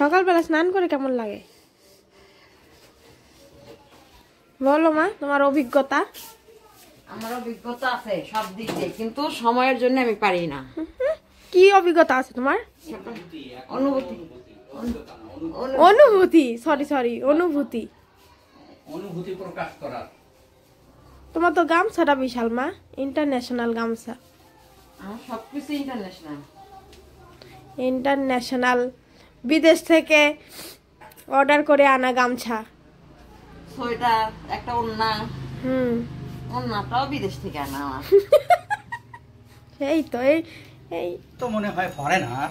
সকালবেলা স্নান করে কেমন লাগে বলো মা, তোমার অভিজ্ঞতা? আমার অভিজ্ঞতা আছে সব দিক দিয়ে, কিন্তু সময়ের জন্য আমি পারি না। কি অভিজ্ঞতা আছে তোমার? অনুভূতি অনুভূতি সরি অনুভূতি অনুভূতি প্রকাশ করার। তোমার তো গামছাটা বিশাল মা, ইন্টারন্যাশনাল গামছা। আমার সবকিছু ইন্টারন্যাশনাল, বিদেশ থেকে অর্ডার করে আনা গামছা, সোয়েটার, একটা ওড়না। ওড়নাটাও বিদেশ থেকে আনা আমার। এই তো এই তো মনে হয় ফরেনার।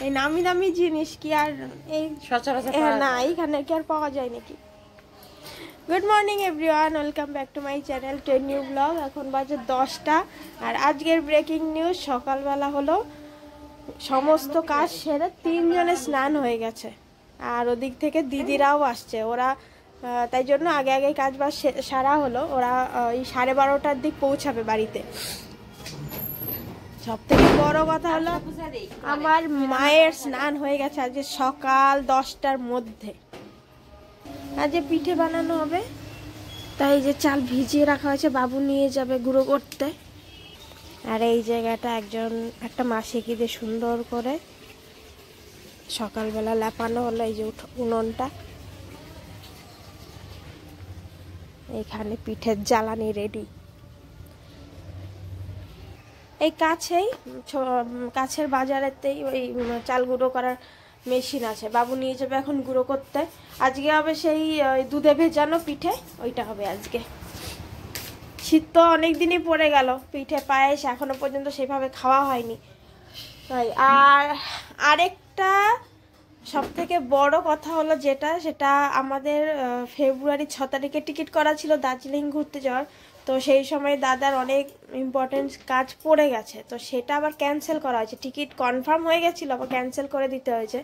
এই নামি দামি জিনিস কি আর এই সচরাচর না এখানে কি আর পাওয়া যায় নাকি? Good morning everyone, welcome back to my channel to new blog. এখন বাজে 10টা আর আজকের ব্রেকিং নিউজ, সকালবেলা হলো সমস্ত কাজ সেরে 3 জনের স্নান হয়ে গেছে আর ওদিক থেকে দিদিরাও আসছে। ওরা তাই জন্য আগে আগে কাজ বাজ সারা হলো। ওরা ওই 12:30টার দিক পৌঁছাবে বাড়িতে। সব থেকে বড় কথা হলো আমার মায়ের স্নান হয়ে গেছে আজকে সকাল 10টার মধ্যে। আজ পিঠে বানানো হবে, তাই যে চাল ভিজিয়ে রাখা হয়েছে, বাবু নিয়ে যাবে গুঁড়ো করতে। আর এই জায়গাটা একটা মাসিকি দিয়ে সুন্দর করে সকালবেলা লেপানো হলো। এই যে উনুনটা, এখানে পিঠের জ্বালানি রেডি। এই কাছের বাজারেতেই ওই চাল গুঁড়ো করার মেশিন আছে, বাবু নিয়ে যাবে এখন গুঁড়ো করতে। আজকে হবে সেই দুধে ভেজানো পিঠে, ওইটা হবে আজকে। শীত তো অনেক দিনই পড়ে গেল, পিঠে পায়েস এখনো পর্যন্ত সেভাবে খাওয়া হয়নি। তাই আর আরেকটা সব থেকে বড় কথা হলো সেটা আমাদের ফেব্রুয়ারি 6 তারিখে টিকিট করা ছিল দার্জিলিং ঘুরতে যাওয়ার। তো সেই সময় দাদার অনেক ইম্পর্টেন্ট কাজ পড়ে গেছে, তো সেটা আবার ক্যান্সেল করা হয়েছে। টিকিট কনফার্ম হয়ে গেছিলো, আবার ক্যান্সেল করে দিতে হয়েছে।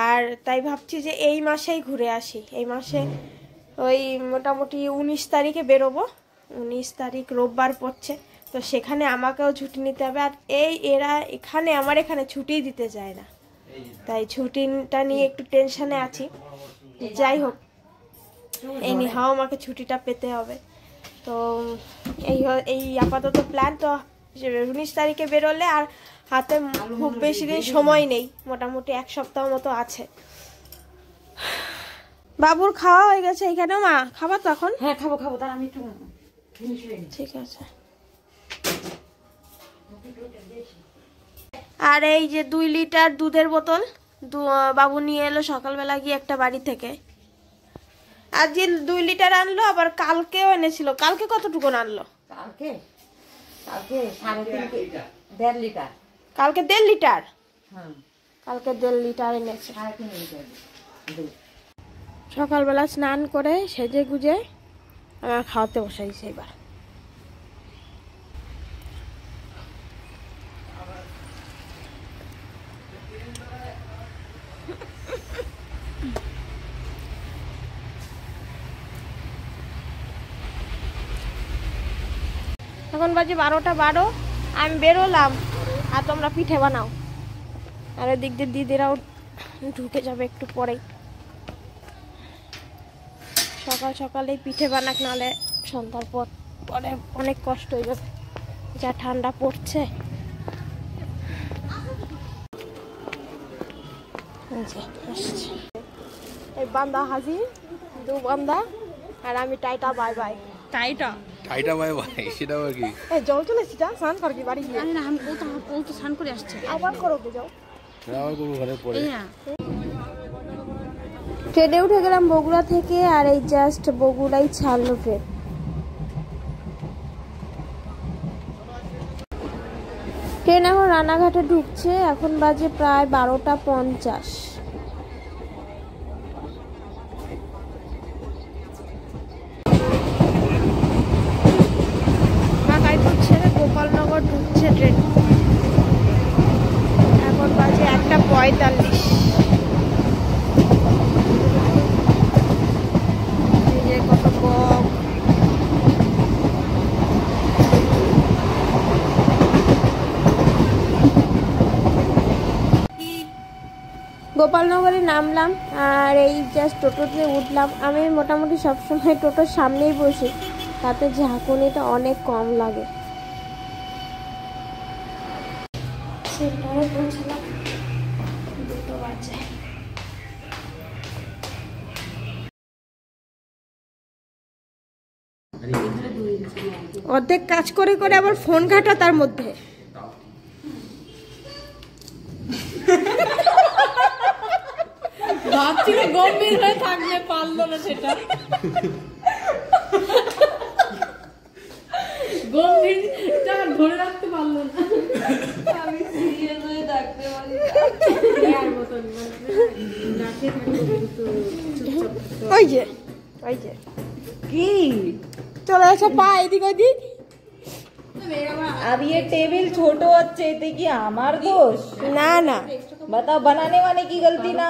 আর তাই ভাবছি যে এই মাসেই ঘুরে আসি। এই মাসে ওই মোটামুটি 19 তারিখে বেরোবো। 19 তারিখ রোববার পড়ছে, তো সেখানে আমাকেও ছুটি নিতে হবে। আর এরা আমার এখানে ছুটি দিতে চায় না, তাই ছুটিটা নিয়ে একটু টেনশনে আছি। যাই হোক, এনিহাও আমাকে ছুটিটা পেতে হবে। তো এই আপাতত প্ল্যান। তো 19 তারিখে বেরোলে আর হাতে খুব বেশি দিন সময় নেই, মোটামুটি 1 সপ্তাহ মতো আছে। বাবুর খাওয়া হয়ে গেছে এখানে? মা খাবা তো এখন? হ্যাঁ খাবো, তার আমি একটু ঠিক আছে। আর এই যে 2 লিটার দুধের বোতল বাবু নিয়ে এলো সকালবেলা গিয়ে একটা বাড়ি থেকে। আজ 2 লিটার আনলো, আবার কালকেও এনেছিল। কালকে কতটুকু আনলো? কালকে 1.5 লিটার। কালকে 1.5 লিটার? হ্যাঁ, কালকে 1.5 লিটার এনেছে। 3.5 লিটার। সকালবেলা স্নান করে সেজে গুজে আমার খাওয়াতে বসাইছে এবার। এখন বাজে 12টা 12। আমি বেরোলাম আর তোমরা পিঠে বানাও। আর এদিক দিয়ে দিদিরাও ঢুকে যাবে একটু পরেই। সকাল সকালে পিঠে বানাক, নাহলে সন্ধ্যার পরে অনেক কষ্ট হয়ে যাবে, যা ঠান্ডা পড়ছে। এই বান্দা হাজির, 2 বান্দা, আর আমি টাইটা বাই বাই। টাইটা বাই বাই, সেটা আবার কি? এই জল চলে এসেছি, যা স্নান করবি বাড়ি গিয়ে। না আমি ও তো স্নান করে আসছে, আবার করো যাও। আবার করবো ঘরে পরে। ট্রেনে উঠে গেলাম বগুড়া থেকে, আর এই জাস্ট বগুড়াই ছাড়লো ট্রেন। ট্রেন এখন রানাঘাটে ঢুকছে। এখন বাজে প্রায় 12টা 50। গোপালনগর ঢুকছে ট্রেন। এখন বাজে 1:45। কত বক! গোপালনগরে নামলাম আর এই জাস্ট টোটোতে উঠলাম। আমি মোটামুটি সবসময় টোটোর সামনেই বসি, তাতে ঝাঁকুনিটা অনেক কম লাগে। সেন্টারে পৌঁছলাম, 2টো বাজে। অর্ধেক কাজ করে করে আবার ফোন ঘাটা তার মধ্যে। ভাবছিলে গম্ভীর হয়ে থাকলে পারলো না, সেটা গম্ভীর ধরে রাখতে পারলো না। আমি সিরিয়াস হয়ে থাকতে পারি ওই যে কি চলে আসো, পা এদিক ওদিক। अब ये टेबल छोटो अच्छे थे कि हमार दोष না না, बताओ, बनाने वाले की गलती ना।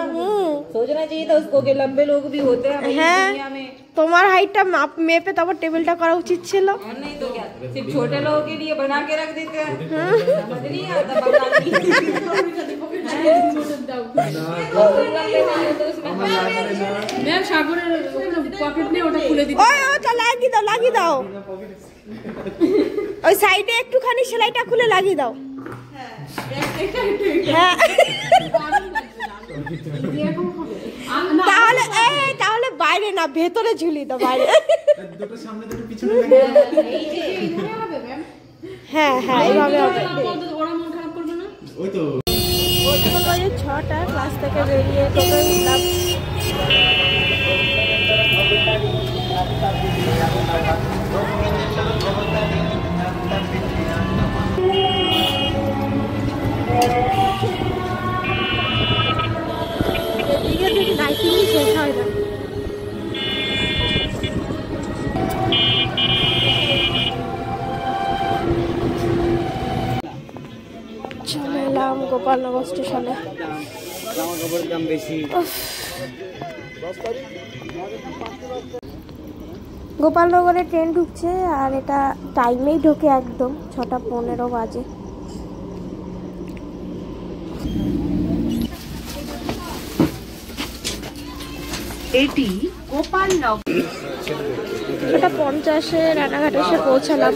सोचना चाहिए था उसको कि लंबे लोग भी होते हैं हमारी হ্যাঁ दुनिया में। তোমার হাইটটা মাপ মেপে তারপর টেবিলটা করা उचित ছিল। और नहीं तो क्या, सिर्फ छोटे लोगों के लिए बना के रख देते हैं। समझ नहीं आता बनाने ম্যাম সাগরের পকেট নিয়ে ওটা খুলে দিতে। ওই ওটা লাগিয়ে দাও ওই সাইডে একটুখানি সেলাইটা খুলে লাগিয়ে দাও। হ্যাঁ তাহলে বাইরে না, ভেতরে ঝুলি দাও, বাইরে। হ্যাঁ এইভাবে হবে। ওরা মন খারাপ করবে না। 6টা ক্লাস থেকে বেরিয়ে টোটো উঠলাম। এদিকে থেকে লাইটিংই শেষ হয় না। চলে এলাম গোপালনগর স্টেশনে। গোপালনগরে ট্রেন ঢুকছে আর এটা টাইমেই ঢোকে, একদম 6:15 বাজে। एटी गोपालनगर 6:50 রানাঘাটে এসে পৌঁছালাম।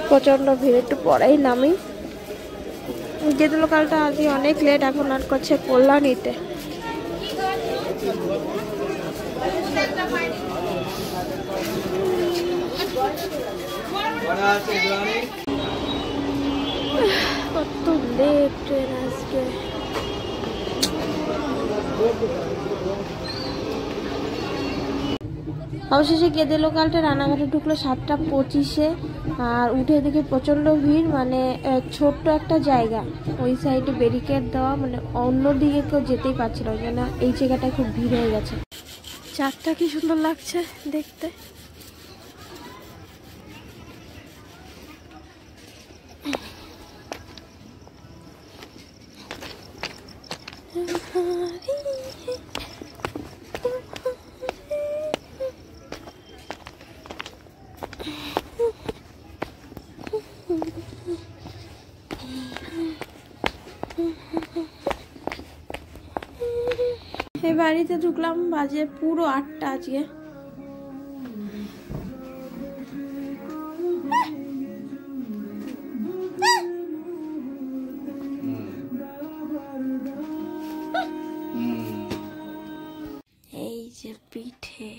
প্রচন্ড ভিড়, একটু পরেই নামি। যেতে লোকালটা আজকে অনেক লেট, এখন আর করছে কল্যাণীতে। কত লেট ট্রেন আজকে। অবশেষে গেদে লোকালটা রানাঘাটে ঢুকলো 7:25-এ আর উঠে দেখে প্রচণ্ড ভিড়, মানে ছোট্ট একটা জায়গা, ওই সাইডে ব্যারিকেড দেওয়া, মানে অন্য দিকে কেউ যেতেই পারছিল, ওই জন্য এই জায়গাটায় খুব ভিড় হয়ে গেছে। চারটা কি সুন্দর লাগছে দেখতে। এই বাড়িতে ঢুকলাম, বাজে পুরো 8টা আজকে। এই যে পিঠে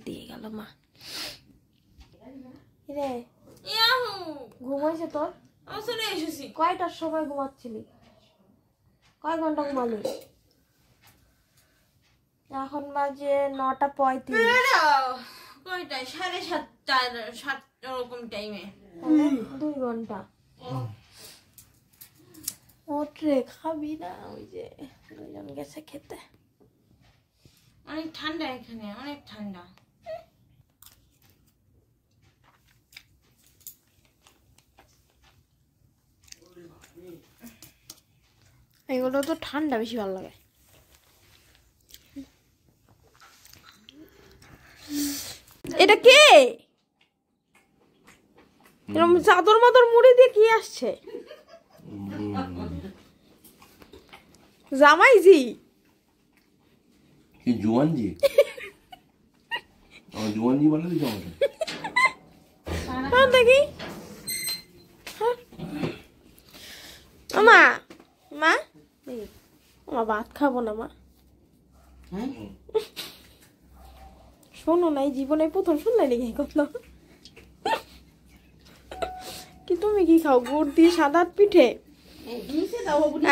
দিয়ে গেল মা। রে ঘুমাইছে তোর? কয়টার সময় ঘুমাচ্ছিলি? কয় ঘন্টা ঘুমালি? এখন বাজে 9:35। কয়টায়? 7:30 ওরকম টাইমে। 2 ঘন্টা। ওঠে খাবি না? ওই যে দুজন গেছে খেতে। অনেক ঠান্ডা এখানে, অনেক ঠান্ডা। এগুলো তো ঠান্ডা বেশি ভালো লাগে। এটা কে? এরকম চাদর মাদর মুড়ি দিয়ে কি আসছে? জামাইজি কি জুয়ানজি? আমার জুয়ানজি বলে দিচ্ছ আমাকে। হ্যাঁ দেখি মা মা মা ভাত খাবো না মা। শোনো না, এই জীবনে প্রথম শুনলে নাকি কথা কি তুমি কি খাও? গুড় দিয়ে সাদা পিঠে?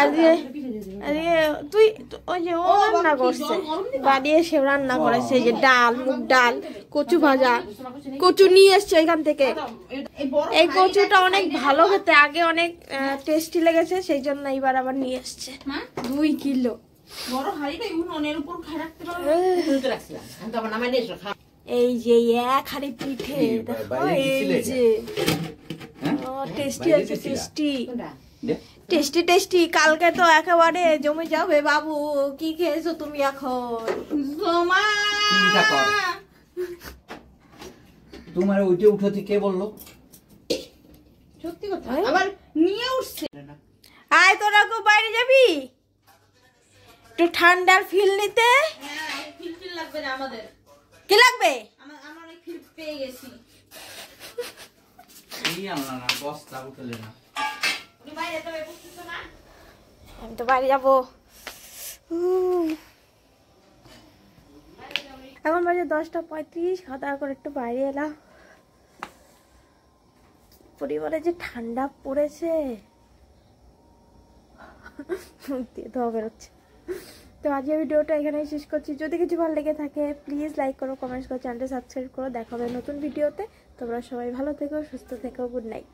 আজকে তুই ওই যে ও রান্না করছে, বাড়ি এসে রান্না করেছে, যে ডাল, মুগ ডাল, কচু ভাজা, কচু নিয়ে এসছে এখান থেকে। এই কচুটা অনেক ভালো খেতে, আগে অনেক টেস্টি লেগেছে, সেই জন্য এইবার আবার নিয়ে এসছে 2 কিলো। এই যে এক হাড়ি পিঠে দেখো, এই যে টেস্টি আছে, টেস্টি টেস্টি। কালকে তো একেবারে জমে যাবে। বাবু কি খেয়েছো তুমি এখন? তোমার ওইটা উঠোতে কে বললো? সত্যি কথা, আবার নিয়ে উঠছে। আয় তোরা কেউ বাইরে যাবি একটু ঠান্ডার ফিল নিতে? ফিল লাগবে না আমাদের। কি লাগবে? আমরা অনেক ফিল পেয়ে গেছি। এই আনলা না, বস্তা উঠলে না। আমি তো বাইরে যাবো। এখন বাজে 10:35। খাওয়া দাওয়া করে একটু বাইরে এলাম। পরিবারে যে ঠান্ডা পড়েছে, ধোয়া বেরোচ্ছে। তো আজকের ভিডিওটা এখানেই শেষ করছি। যদি কিছু ভালো লেগে থাকে প্লিজ লাইক করো, কমেন্টস করো, চ্যানেলটা সাবস্ক্রাইব করো। দেখা হবে নতুন ভিডিওতে। তোমরা সবাই ভালো থেকো, সুস্থ থেকো। Good night.